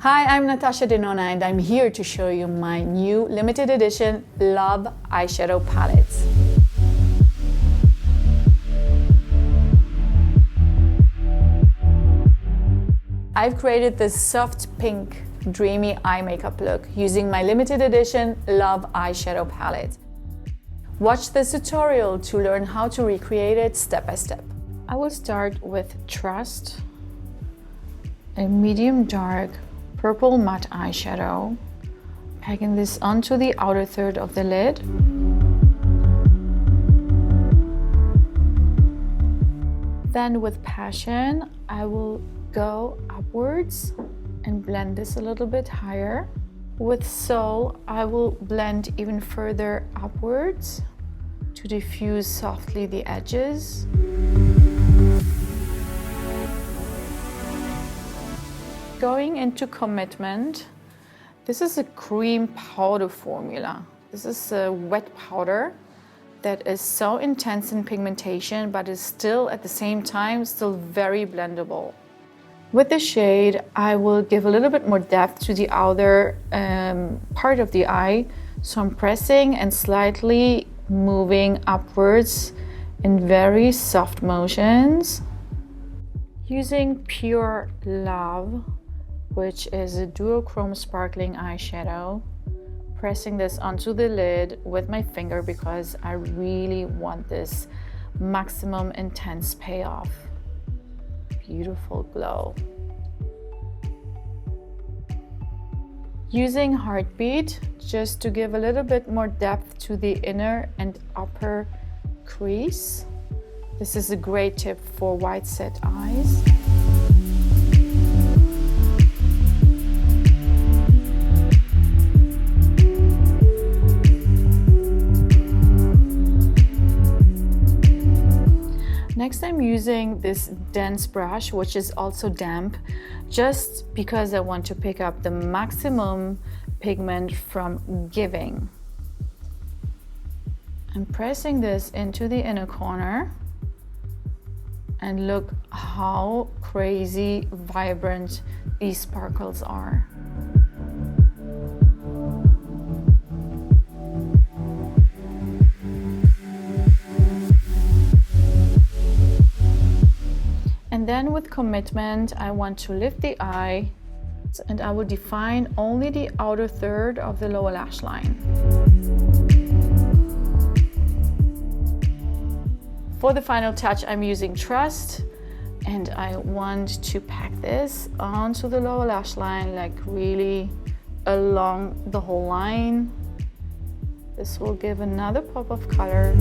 Hi, I'm Natasha Denona and I'm here to show you my new limited edition Love eyeshadow palettes. I've created this soft pink dreamy eye makeup look using my limited edition Love eyeshadow palette. Watch this tutorial to learn how to recreate it step by step. I will start with Trust, a medium dark purple matte eyeshadow, packing this onto the outer third of the lid. Then with Passion, I will go upwards and blend this a little bit higher. With Soul, I will blend even further upwards to diffuse softly the edges. Going into Commitment, this is a cream powder formula. This is a wet powder that is so intense in pigmentation, but is still at the same time still very blendable. With the shade, I will give a little bit more depth to the outer part of the eye. So I'm pressing and slightly moving upwards in very soft motions. Using Pure Love, which is a duochrome sparkling eyeshadow, pressing this onto the lid with my finger because I really want this maximum intense payoff. Beautiful glow. Using Heartbeat just to give a little bit more depth to the inner and upper crease. This is a great tip for wide set eyes. Next, I'm using this dense brush, which is also damp, just because I want to pick up the maximum pigment from Giving. I'm pressing this into the inner corner, and look how crazy vibrant these sparkles are. And then with Commitment, I want to lift the eye and I will define only the outer third of the lower lash line. For the final touch, I'm using Trust, and I want to pack this onto the lower lash line, like really along the whole line. This will give another pop of color.